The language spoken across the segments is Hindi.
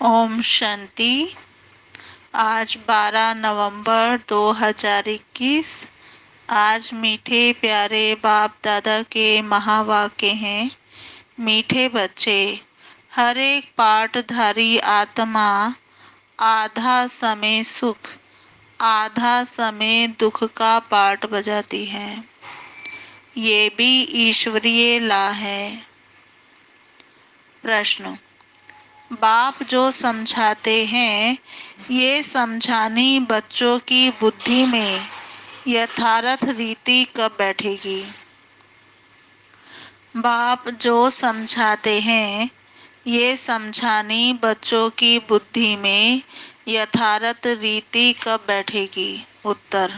ओम शांति। आज 12 नवंबर 2021। आज मीठे प्यारे बाप दादा के महावाक्य हैं। मीठे बच्चे, हर एक पाठधारी आत्मा आधा समय सुख आधा समय दुख का पाठ बजाती है। ये भी ईश्वरीय ला है। प्रश्न, बाप जो समझाते हैं, ये समझानी बच्चों की बुद्धि में यथार्थ रीति कब बैठेगी? बाप जो समझाते हैं, ये समझानी बच्चों की बुद्धि में यथार्थ रीति कब बैठेगी? उत्तर,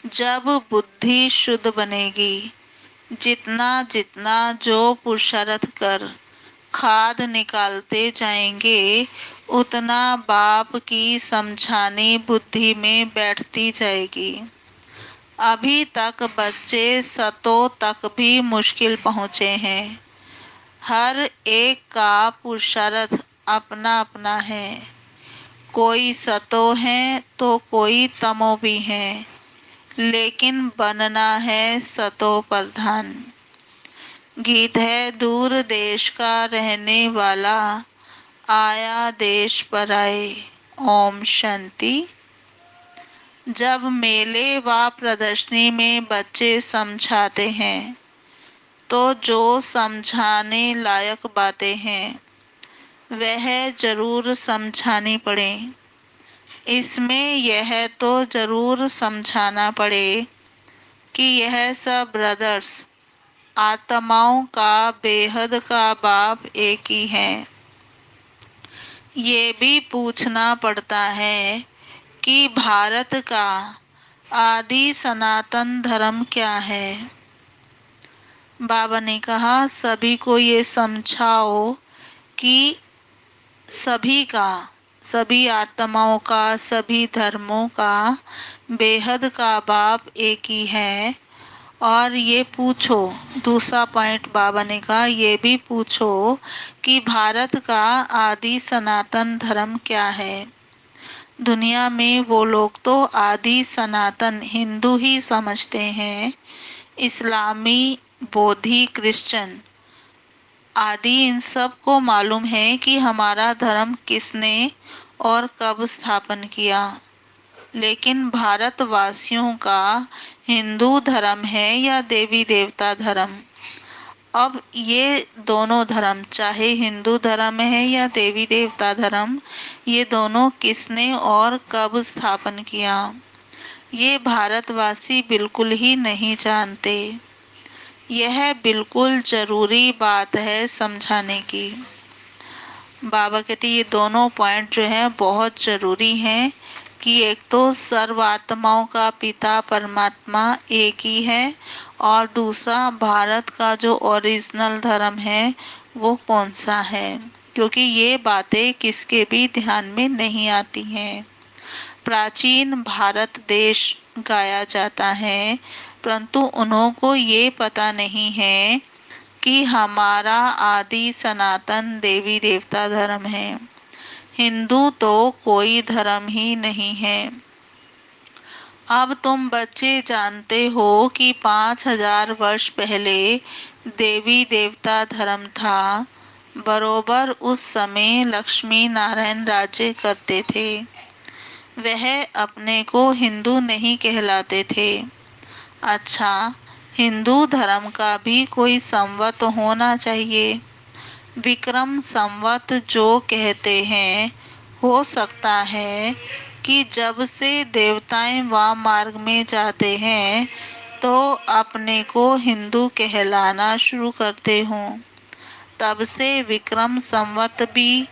जब बुद्धि शुद्ध बनेगी। जितना जितना जो पुरुषार्थ कर खाद निकालते जाएंगे, उतना बाप की समझानी बुद्धि में बैठती जाएगी। अभी तक बच्चे सतों तक भी मुश्किल पहुँचे हैं। हर एक का पुरुषार्थ अपना अपना है। कोई सतो है तो कोई तमो भी है, लेकिन बनना है सतो प्रधान। गीत है, दूर देश का रहने वाला आया देश पर आए। ओम शांति। जब मेले व प्रदर्शनी में बच्चे समझाते हैं, तो जो समझाने लायक बातें हैं वह जरूर समझानी पड़े। इसमें यह तो जरूर समझाना पड़े कि यह सब ब्रदर्स आत्माओं का बेहद का बाप एक ही है। ये भी पूछना पड़ता है कि भारत का आदि सनातन धर्म क्या है। बाबा ने कहा, सभी को ये समझाओ कि सभी आत्माओं का, सभी धर्मों का बेहद का बाप एक ही है। और ये पूछो, दूसरा पॉइंट बाबा ने कहा, ये भी पूछो कि भारत का आदि सनातन धर्म क्या है। दुनिया में वो लोग तो आदि सनातन हिंदू ही समझते हैं। इस्लामी, बौद्धि, क्रिश्चियन आदि इन सब को मालूम है कि हमारा धर्म किसने और कब स्थापन किया। लेकिन भारतवासियों का हिंदू धर्म है या देवी देवता धर्म। अब ये दोनों धर्म, चाहे हिंदू धर्म है या देवी देवता धर्म, ये दोनों किसने और कब स्थापन किया, ये भारतवासी बिल्कुल ही नहीं जानते। यह बिल्कुल जरूरी बात है समझाने की। बाबा कहते ये दोनों पॉइंट जो है बहुत जरूरी हैं कि एक तो सर्वात्माओं का पिता परमात्मा एक ही है, और दूसरा भारत का जो ओरिजिनल धर्म है वो कौन सा है, क्योंकि ये बातें किसके भी ध्यान में नहीं आती हैं। प्राचीन भारत देश गाया जाता है, परंतु उन्हों को ये पता नहीं है कि हमारा आदि सनातन देवी देवता धर्म है। हिंदू तो कोई धर्म ही नहीं है। अब तुम बच्चे जानते हो कि 5000 वर्ष पहले देवी देवता धर्म था। बरोबर उस समय लक्ष्मी नारायण राज्य करते थे। वह अपने को हिंदू नहीं कहलाते थे। अच्छा, हिंदू धर्म का भी कोई संवत होना चाहिए। विक्रम संवत जो कहते हैं, हो सकता है कि जब से देवताएं वहाँ मार्ग में जाते हैं तो अपने को हिंदू कहलाना शुरू करते हों, तब से विक्रम संवत भी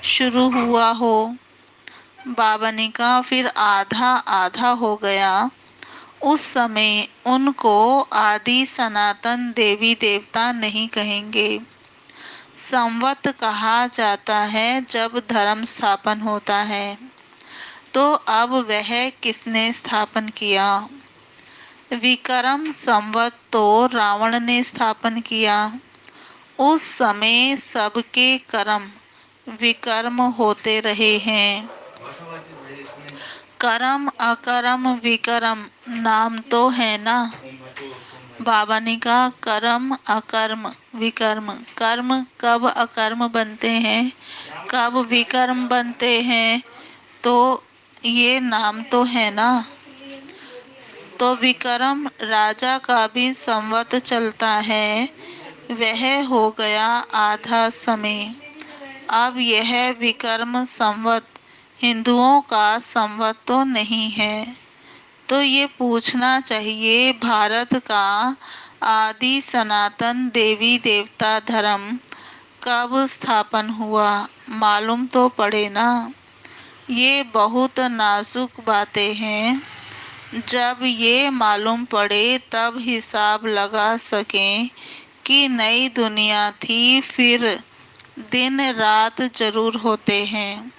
शुरू हुआ हो। बाबा ने कहा फिर आधा आधा हो गया। उस समय उनको आदि सनातन देवी देवता नहीं कहेंगे। संवत कहा जाता है जब धर्म स्थापन होता है। तो अब वह किसने स्थापन किया? विक्रम संवत तो रावण ने स्थापन किया। उस समय सबके कर्म विकर्म होते रहे हैं। कर्म अकर्म विकर्म नाम तो है ना। बाबा ने कहा कर्म अकर्म विकर्म, कर्म कब अकर्म बनते हैं, कब विकर्म बनते हैं, तो ये नाम तो है ना। तो विक्रम राजा का भी संवत चलता है, वह हो गया आधा समय। अब यह विक्रम संवत हिंदुओं का संवत तो नहीं है। तो ये पूछना चाहिए, भारत का आदि सनातन देवी देवता धर्म कब स्थापन हुआ, मालूम तो पड़े ना। ये बहुत नाजुक बातें हैं। जब ये मालूम पड़े तब हिसाब लगा सकें कि नई दुनिया थी, फिर दिन रात जरूर होते हैं,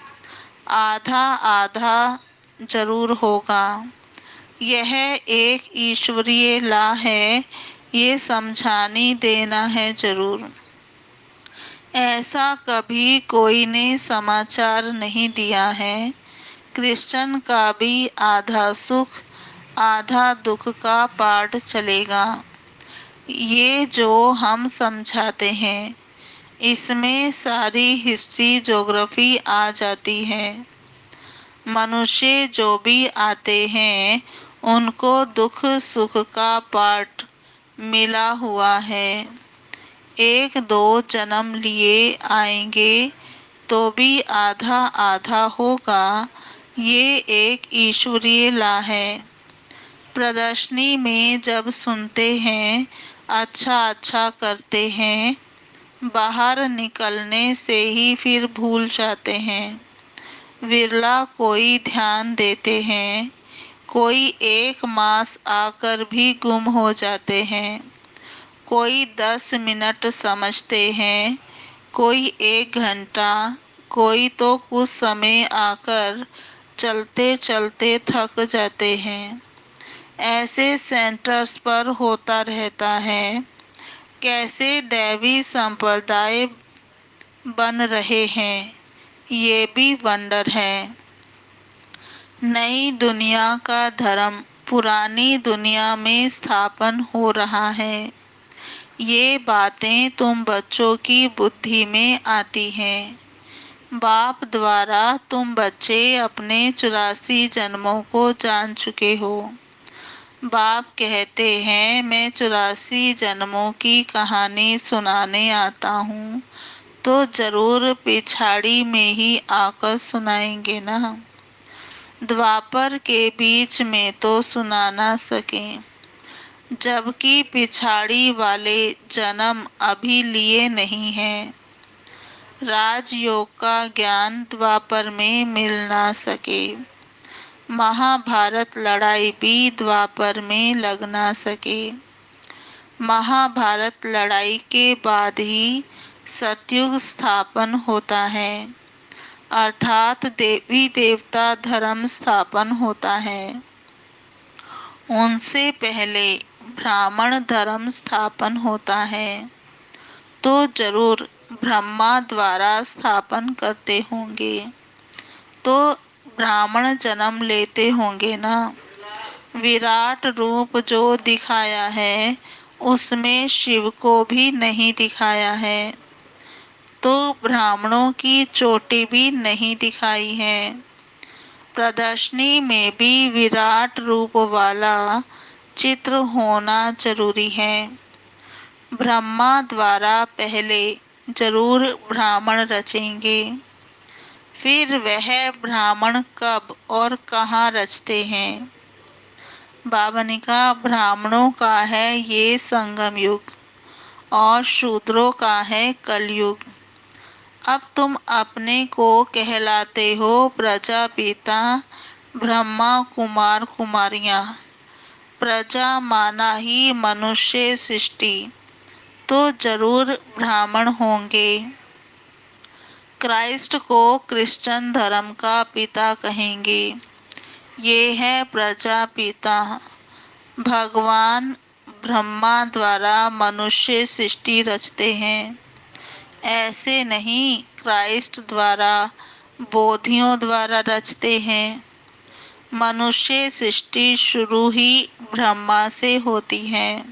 आधा आधा जरूर होगा। यह एक ईश्वरीय ला है, ये समझानी देना है जरूर। ऐसा कभी कोई ने समाचार नहीं दिया है। क्रिश्चियन का भी आधा सुख आधा दुख का पाठ चलेगा। ये जो हम समझाते हैं, इसमें सारी हिस्ट्री ज्योग्राफी आ जाती है। मनुष्य जो भी आते हैं, उनको दुख सुख का पाठ मिला हुआ है। एक दो जन्म लिए आएंगे तो भी आधा आधा होगा। ये एक ईश्वरीय ला है। प्रदर्शनी में जब सुनते हैं, अच्छा अच्छा करते हैं, बाहर निकलने से ही फिर भूल जाते हैं। विरला कोई ध्यान देते हैं, कोई 1 मास आकर भी गुम हो जाते हैं, कोई 10 मिनट समझते हैं, कोई 1 घंटा, कोई तो कुछ समय आकर चलते चलते थक जाते हैं। ऐसे सेंटर्स पर होता रहता है। कैसे दैवी संप्रदाय बन रहे हैं, ये भी वंडर है। नई दुनिया का धर्म पुरानी दुनिया में स्थापन हो रहा है। ये बातें तुम बच्चों की बुद्धि में आती हैं। बाप द्वारा तुम बच्चे अपने 84 जन्मों को जान चुके हो। बाप कहते हैं, मैं 84 जन्मों की कहानी सुनाने आता हूँ, तो जरूर पिछाड़ी में ही आकर सुनाएंगे ना। द्वापर के बीच में तो सुना ना सके, जबकि पिछाड़ी वाले जन्म अभी लिए नहीं हैं। राजयोग का ज्ञान द्वापर में मिल ना सके, महाभारत लड़ाई भी द्वापर में लग ना सके। महाभारत लड़ाई के बाद ही सतयुग स्थापन होता है, अर्थात देवी देवता धर्म स्थापन होता है। उनसे पहले ब्राह्मण धर्म स्थापन होता है, तो जरूर ब्रह्मा द्वारा स्थापन करते होंगे, तो ब्राह्मण जन्म लेते होंगे ना। विराट रूप जो दिखाया है, उसमें शिव को भी नहीं दिखाया है, तो ब्राह्मणों की चोटी भी नहीं दिखाई है। प्रदर्शनी में भी विराट रूप वाला चित्र होना जरूरी है। ब्रह्मा द्वारा पहले जरूर ब्राह्मण रचेंगे, फिर वह ब्राह्मण कब और कहाँ रचते हैं। बाबा ने कहा, ब्राह्मणों का है ये संगम युग और शूद्रों का है कलयुग। अब तुम अपने को कहलाते हो प्रजापिता, ब्रह्मा कुमार कुमारियां। प्रजा माना ही मनुष्य सृष्टि, तो जरूर ब्राह्मण होंगे। क्राइस्ट को क्रिश्चियन धर्म का पिता कहेंगे। ये है प्रजापिता। भगवान ब्रह्मा द्वारा मनुष्य सृष्टि रचते हैं, ऐसे नहीं क्राइस्ट द्वारा बोधियों द्वारा रचते हैं। मनुष्य सृष्टि शुरू ही ब्रह्मा से होती है,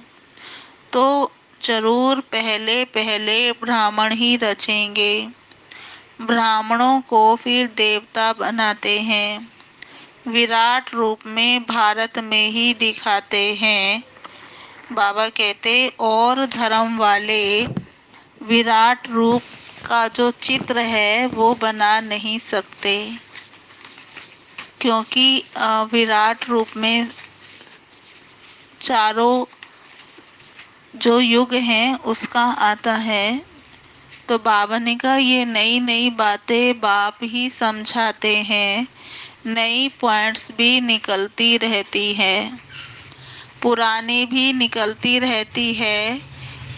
तो जरूर पहले पहले ब्राह्मण ही रचेंगे। ब्राह्मणों को फिर देवता बनाते हैं, विराट रूप में भारत में ही दिखाते हैं। बाबा कहते और धर्म वाले विराट रूप का जो चित्र है वो बना नहीं सकते, क्योंकि विराट रूप में चारों जो युग हैं उसका आता है। तो बाबा ने कहा ये नई नई बातें बाप ही समझाते हैं, नई पॉइंट्स भी निकलती रहती है, पुरानी भी निकलती रहती है,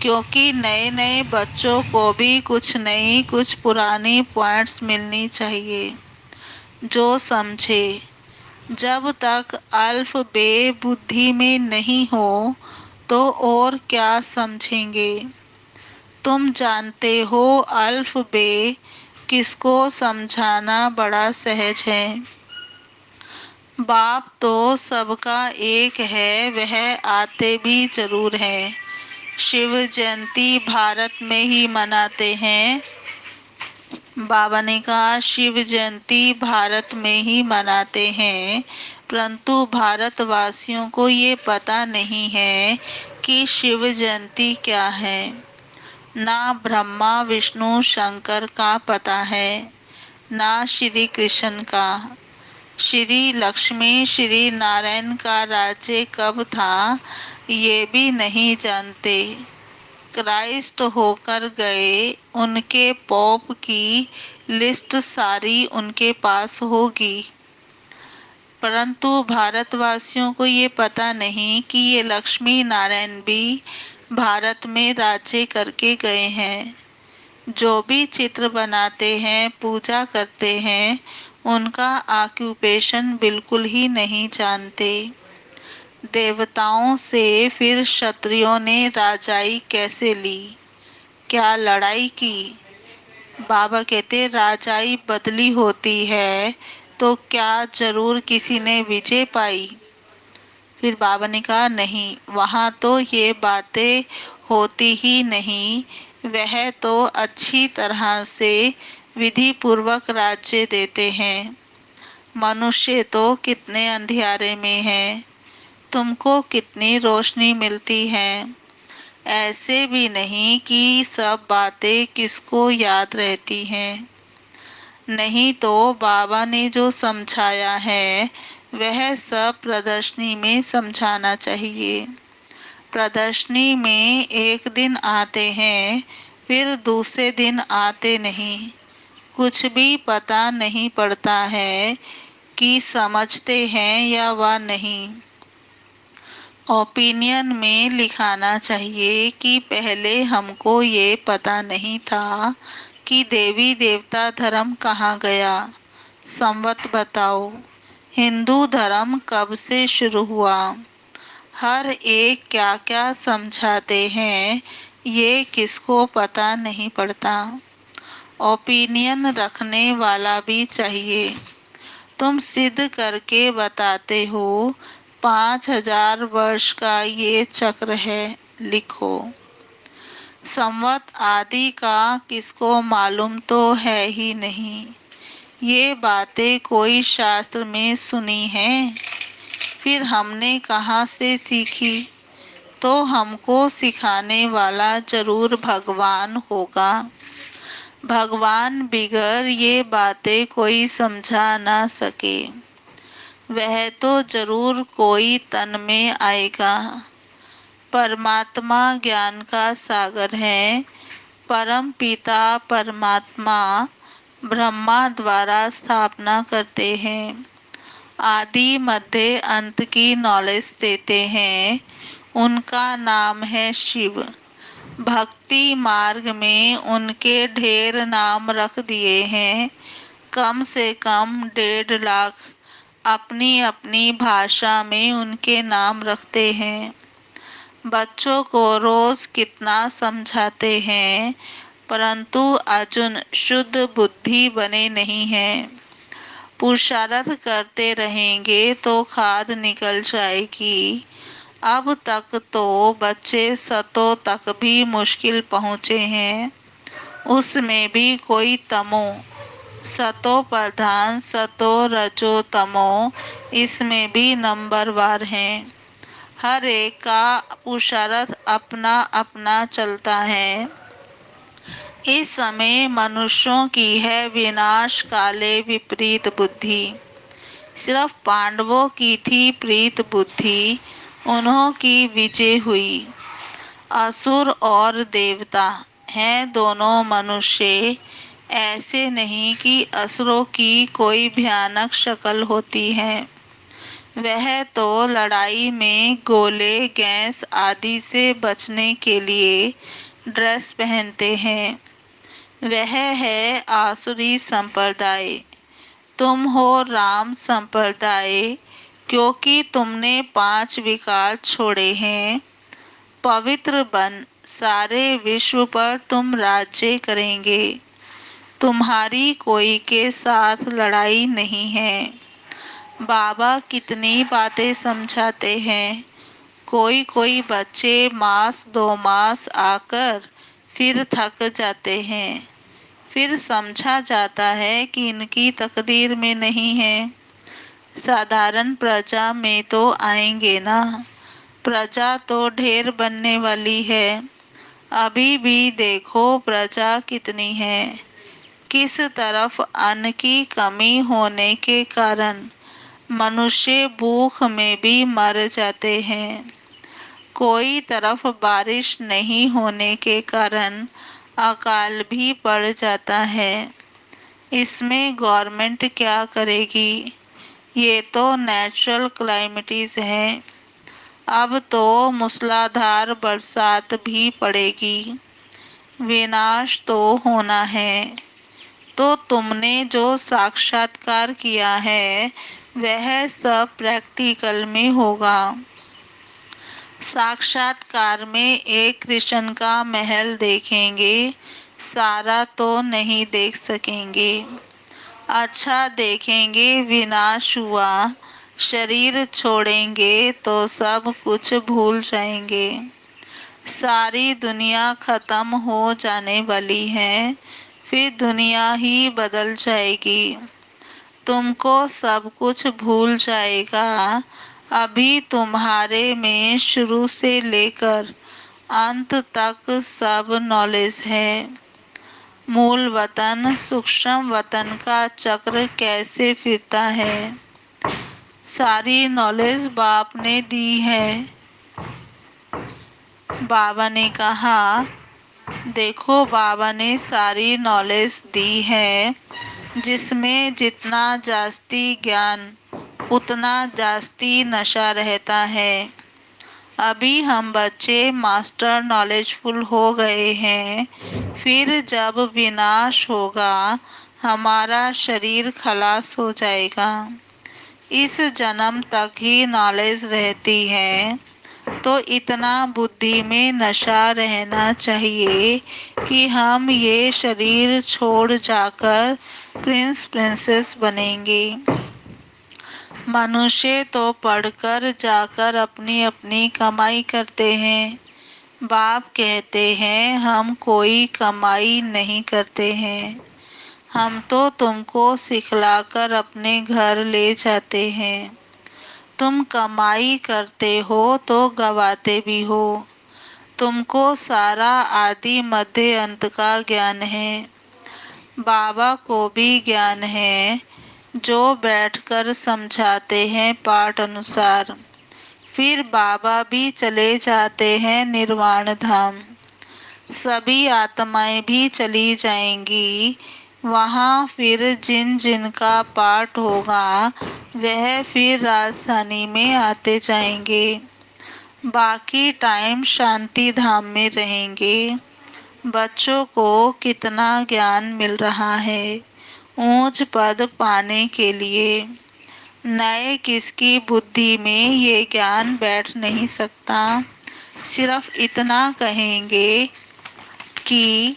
क्योंकि नए नए बच्चों को भी कुछ नई कुछ पुरानी पॉइंट्स मिलनी चाहिए जो समझे। जब तक अल्फ बे बुद्धि में नहीं हो तो और क्या समझेंगे। तुम जानते हो अल्फ बे किसको समझाना बड़ा सहज है। बाप तो सबका एक है, वह आते भी जरूर है। शिव जयंती भारत में ही मनाते हैं। बाबा ने कहा शिव जयंती भारत में ही मनाते हैं, परंतु भारतवासियों को ये पता नहीं है कि शिव जयंती क्या है। ना ब्रह्मा विष्णु शंकर का पता है, ना श्री कृष्ण का। श्री लक्ष्मी श्री नारायण का राज्य कब था ये भी नहीं जानते। क्राइस्ट होकर गए, उनके पॉप की लिस्ट सारी उनके पास होगी, परंतु भारतवासियों को ये पता नहीं कि ये लक्ष्मी नारायण भी भारत में राज्य करके गए हैं। जो भी चित्र बनाते हैं पूजा करते हैं उनका ऑक्यूपेशन बिल्कुल ही नहीं जानते। देवताओं से फिर क्षत्रियों ने राजाई कैसे ली, क्या लड़ाई की। बाबा कहते राजाई बदली होती है तो क्या जरूर किसी ने विजय पाई। फिर बाबा ने कहा नहीं, वहाँ तो ये बातें होती ही नहीं, वह तो अच्छी तरह से विधि पूर्वक राज्य देते हैं। मनुष्य तो कितने अंधियारे में है, तुमको कितनी रोशनी मिलती है। ऐसे भी नहीं कि सब बातें किसको याद रहती हैं। नहीं तो बाबा ने जो समझाया है वह सब प्रदर्शनी में समझाना चाहिए। प्रदर्शनी में एक दिन आते हैं, फिर दूसरे दिन आते नहीं, कुछ भी पता नहीं पड़ता है कि समझते हैं या वह नहीं। ओपिनियन में लिखाना चाहिए कि पहले हमको ये पता नहीं था कि देवी देवता धर्म कहाँ गया, संवत बताओ। हिंदू धर्म कब से शुरू हुआ, हर एक क्या क्या समझाते हैं ये किसको पता नहीं पड़ता। ओपिनियन रखने वाला भी चाहिए। तुम सिद्ध करके बताते हो 5000 वर्ष का ये चक्र है, लिखो। संवत आदि का किसको मालूम तो है ही नहीं। ये बातें कोई शास्त्र में सुनी है, फिर हमने कहाँ से सीखी। तो हमको सिखाने वाला जरूर भगवान होगा। भगवान बिगर ये बातें कोई समझा ना सके, वह तो जरूर कोई तन में आएगा। परमात्मा ज्ञान का सागर है। परम पिता परमात्मा ब्रह्मा द्वारा स्थापना करते हैं, आदि मध्य अंत की नॉलेज देते हैं। उनका नाम है शिव। भक्ति मार्ग में उनके ढेर नाम रख दिए हैं, कम से कम 1.5 लाख अपनी अपनी भाषा में उनके नाम रखते हैं। बच्चों को रोज कितना समझाते हैं, परंतु अर्जुन शुद्ध बुद्धि बने नहीं हैं। पुरुषार्थ करते रहेंगे तो खाद निकल जाएगी। अब तक तो बच्चे सतों तक भी मुश्किल पहुँचे हैं, उसमें भी कोई तमो, सतो प्रधान सतो रजो तमो, इसमें भी नंबरवार हैं। हर एक का पुरुषार्थ अपना अपना चलता है। इस समय मनुष्यों की है विनाश काले विपरीत बुद्धि। सिर्फ पांडवों की थी प्रीत बुद्धि, उन्हों की विजय हुई। असुर और देवता हैं दोनों मनुष्य, ऐसे नहीं कि असुरों की कोई भयानक शक्ल होती है। वह तो लड़ाई में गोले गैस आदि से बचने के लिए ड्रेस पहनते हैं। वह है आसुरी संप्रदाय। तुम हो राम संप्रदाय, क्योंकि तुमने 5 विकार छोड़े हैं। पवित्र बन, सारे विश्व पर तुम राज्य करेंगे। तुम्हारी कोई के साथ लड़ाई नहीं है। बाबा कितनी बातें समझाते हैं। कोई कोई बच्चे मास 2 मास आकर फिर थक जाते हैं। फिर समझा जाता है कि इनकी तकदीर में नहीं है। साधारण प्रजा में तो आएंगे ना। प्रजा तो ढेर बनने वाली है। अभी भी देखो प्रजा कितनी है। किस तरफ अन्न की कमी होने के कारण मनुष्य भूख में भी मर जाते हैं। कोई तरफ बारिश नहीं होने के कारण अकाल भी पड़ जाता है। इसमें गवर्नमेंट क्या करेगी? ये तो नेचुरल क्लाइमेटीज है। अब तो मूसलाधार बरसात भी पड़ेगी। विनाश तो होना है। तो तुमने जो साक्षात्कार किया है वह सब प्रैक्टिकल में होगा। साक्षात्कार में एक कृष्ण का महल देखेंगे, सारा तो नहीं देख सकेंगे। अच्छा देखेंगे विनाश हुआ, शरीर छोड़ेंगे तो सब कुछ भूल जाएंगे। सारी दुनिया खत्म हो जाने वाली है, फिर दुनिया ही बदल जाएगी। तुमको सब कुछ भूल जाएगा। अभी तुम्हारे में शुरू से लेकर अंत तक सब नॉलेज है। मूल वतन सूक्ष्म वतन का चक्र कैसे फिरता है, सारी नॉलेज बाप ने दी है। बाबा ने कहा, देखो बाबा ने सारी नॉलेज दी है, जिसमें जितना जास्ती ज्ञान उतना जास्ती नशा रहता है। अभी हम बच्चे मास्टर नॉलेजफुल हो गए हैं, फिर जब विनाश होगा हमारा शरीर खलास हो जाएगा। इस जन्म तक ही नॉलेज रहती है, तो इतना बुद्धि में नशा रहना चाहिए कि हम ये शरीर छोड़ जाकर प्रिंस प्रिंसेस बनेंगे। मनुष्य तो पढ़कर जाकर अपनी अपनी कमाई करते हैं। बाप कहते हैं हम कोई कमाई नहीं करते हैं, हम तो तुमको सिखलाकर अपने घर ले जाते हैं। तुम कमाई करते हो तो गवाते भी हो। तुमको सारा आदि मध्य अंत का ज्ञान है। बाबा को भी ज्ञान है, जो बैठकर समझाते हैं पाठ अनुसार। फिर बाबा भी चले जाते हैं निर्वाण धाम। सभी आत्माएं भी चली जाएंगी वहाँ। फिर जिन जिन का पाठ होगा वह फिर राजधानी में आते जाएंगे। बाकी टाइम शांति धाम में रहेंगे। बच्चों को कितना ज्ञान मिल रहा है ऊंच पद पाने के लिए। नए किसकी बुद्धि में ये ज्ञान बैठ नहीं सकता। सिर्फ इतना कहेंगे कि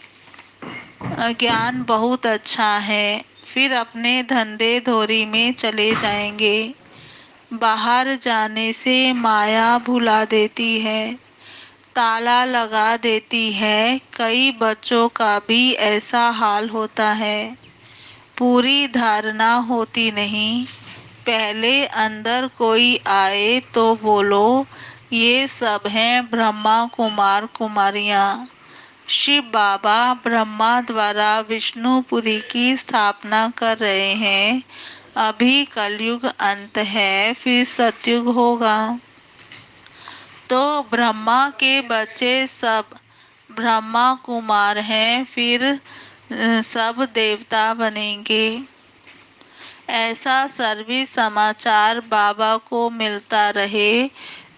ज्ञान बहुत अच्छा है, फिर अपने धंधे धोरी में चले जाएंगे। बाहर जाने से माया भुला देती है, ताला लगा देती है। कई बच्चों का भी ऐसा हाल होता है, पूरी धारणा होती नहीं। पहले अंदर कोई आए तो बोलो ये सब हैं ब्रह्मा कुमार कुमारियाँ। शिव बाबा ब्रह्मा द्वारा विष्णुपुरी की स्थापना कर रहे हैं। अभी कलयुग अंत है, फिर सतयुग होगा। तो ब्रह्मा के बच्चे सब ब्रह्मा कुमार हैं, फिर सब देवता बनेंगे। ऐसा सर्विस समाचार बाबा को मिलता रहे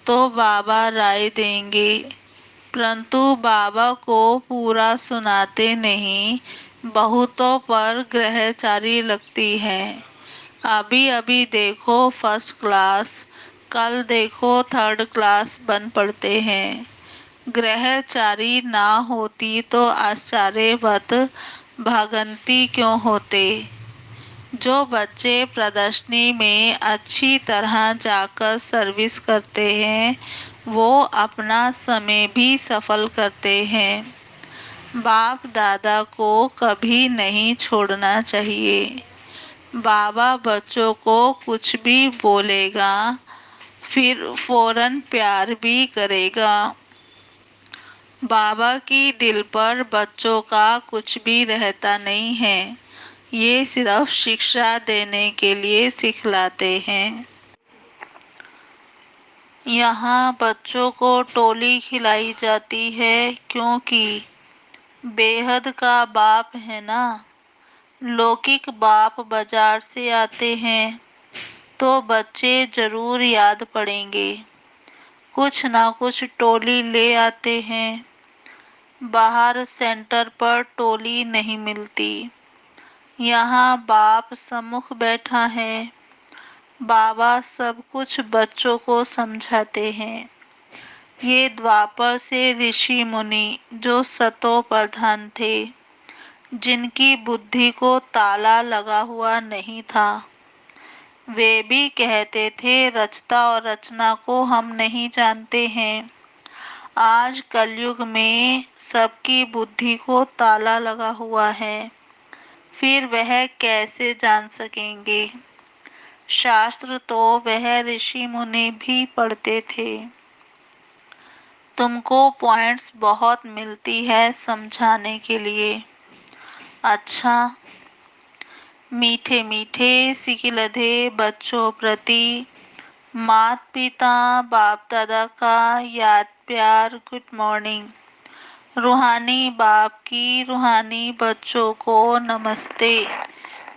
तो बाबा राय देंगे, परंतु बाबा को पूरा सुनाते नहीं। बहुतों पर ग्रहचारी लगती है। अभी अभी देखो फर्स्ट क्लास, कल देखो थर्ड क्लास बन पड़ते हैं। ग्रहचारी ना होती तो आश्चर्यवत भागंती क्यों होते। जो बच्चे प्रदर्शनी में अच्छी तरह जाकर सर्विस करते हैं वो अपना समय भी सफल करते हैं। बाप दादा को कभी नहीं छोड़ना चाहिए। बाबा बच्चों को कुछ भी बोलेगा, फिर फौरन प्यार भी करेगा। बाबा की दिल पर बच्चों का कुछ भी रहता नहीं है, ये सिर्फ शिक्षा देने के लिए सिखलाते हैं। यहाँ बच्चों को टोली खिलाई जाती है क्योंकि बेहद का बाप है ना। लौकिक बाप बाजार से आते हैं तो बच्चे जरूर याद पड़ेंगे। कुछ ना कुछ टोली ले आते हैं। बाहर सेंटर पर टोली नहीं मिलती। यहाँ बाप सम्मुख बैठा है। बाबा सब कुछ बच्चों को समझाते हैं। ये द्वापर से ऋषि मुनि जो सतो प्रधान थे, जिनकी बुद्धि को ताला लगा हुआ नहीं था, वे भी कहते थे रचता और रचना को हम नहीं जानते हैं। आज कलयुग में सबकी बुद्धि को ताला लगा हुआ है, फिर वह कैसे जान सकेंगे। शास्त्र तो वह ऋषि मुनि भी पढ़ते थे। तुमको पॉइंट्स बहुत मिलती है समझाने के लिए। अच्छा, मीठे मीठे सिकिलधे बच्चों प्रति माता पिता बाप दादा का याद प्यार गुड मॉर्निंग। रूहानी बाप की रूहानी बच्चों को नमस्ते।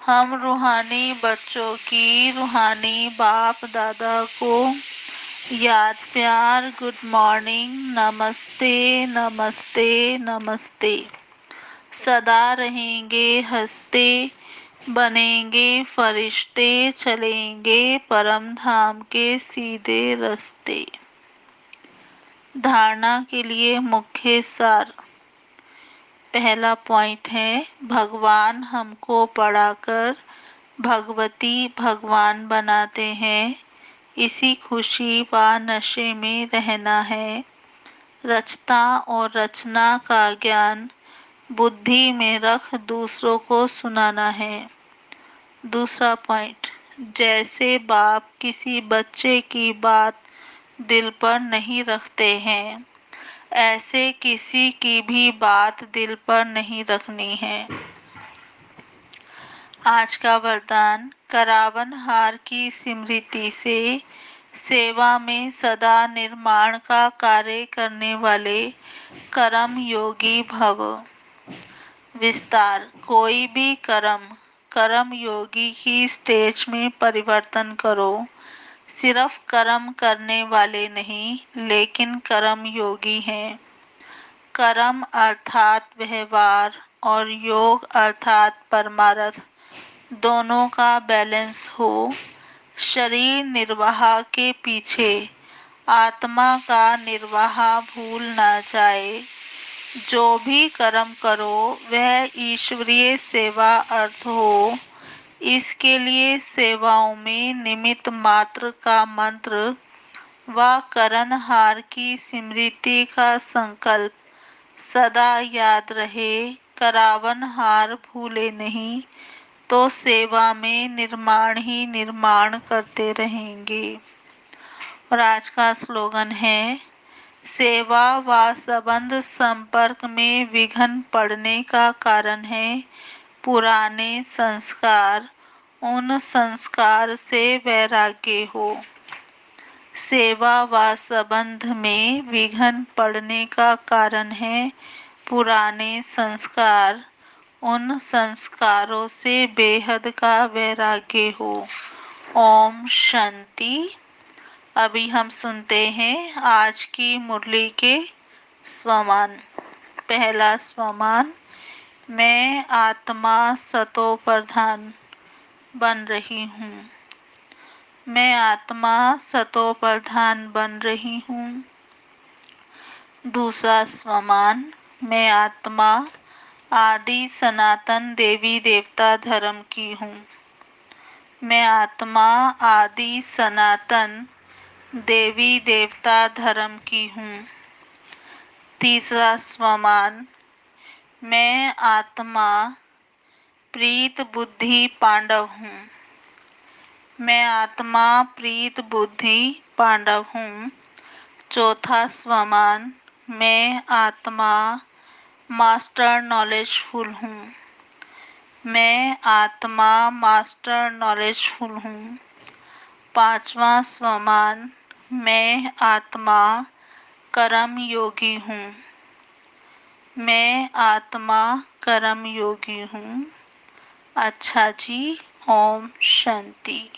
हम रूहानी बच्चों की रूहानी बाप दादा को याद प्यार गुड मॉर्निंग, नमस्ते नमस्ते नमस्ते। सदा रहेंगे हंसते, बनेंगे फरिश्ते, चलेंगे परम धाम के सीधे रास्ते। धारणा के लिए मुख्य सार। पहला पॉइंट है, भगवान हमको पढ़ाकर भगवती भगवान बनाते हैं। इसी खुशी व नशे में रहना है। रचता और रचना का ज्ञान बुद्धि में रख दूसरों को सुनाना है। दूसरा पॉइंट, जैसे बाप किसी बच्चे की बात दिल पर नहीं रखते हैं, ऐसे किसी की भी बात दिल पर नहीं रखनी है। आज का वरदान, करावन हार की स्मृति से सेवा में सदा निर्माण का कार्य करने वाले कर्म योगी भव। विस्तार, कोई भी कर्म योगी की स्टेज में परिवर्तन करो। सिर्फ कर्म करने वाले नहीं, लेकिन कर्म योगी हैं। कर्म अर्थात व्यवहार और योग अर्थात परमार्थ दोनों का बैलेंस हो। शरीर निर्वाह के पीछे आत्मा का निर्वाह भूल ना जाए। जो भी कर्म करो वह ईश्वरीय सेवा अर्थ हो। इसके लिए सेवाओं में निमित्त मात्र का मंत्र व करनहार की स्मृति का संकल्प सदा याद रहे। करावनहार भूले नहीं तो सेवा में निर्माण ही निर्माण करते रहेंगे। और आज का स्लोगन है, सेवा व संबंध संपर्क में विघ्न पड़ने का कारण है पुराने संस्कार, उन संस्कार से वैराग्य हो। सेवा व संबंध में विघ्न पड़ने का कारण है पुराने संस्कार, उन संस्कारों से बेहद का वैराग्य हो। ओम शांति। अभी हम सुनते हैं आज की मुरली के स्वमान। पहला स्वमान, मैं आत्मा सतो प्रधान बन रही हूँ। मैं आत्मा सतो प्रधान बन रही हूँ। दूसरा स्वमान, मैं आत्मा आदि सनातन देवी देवता धर्म की हूँ। मैं आत्मा आदि सनातन देवी देवता धर्म की हूँ। तीसरा स्वमान, मैं आत्मा प्रीत बुद्धि पांडव हूँ। मैं आत्मा प्रीत बुद्धि पांडव हूँ। चौथा स्वमान, मैं आत्मा मास्टर नॉलेजफुल हूँ। मैं आत्मा मास्टर नॉलेजफुल हूँ। पांचवा स्वमान, मैं आत्मा कर्म योगी हूँ। मैं आत्मा कर्म योगी हूँ। अच्छा जी, ओम शांति।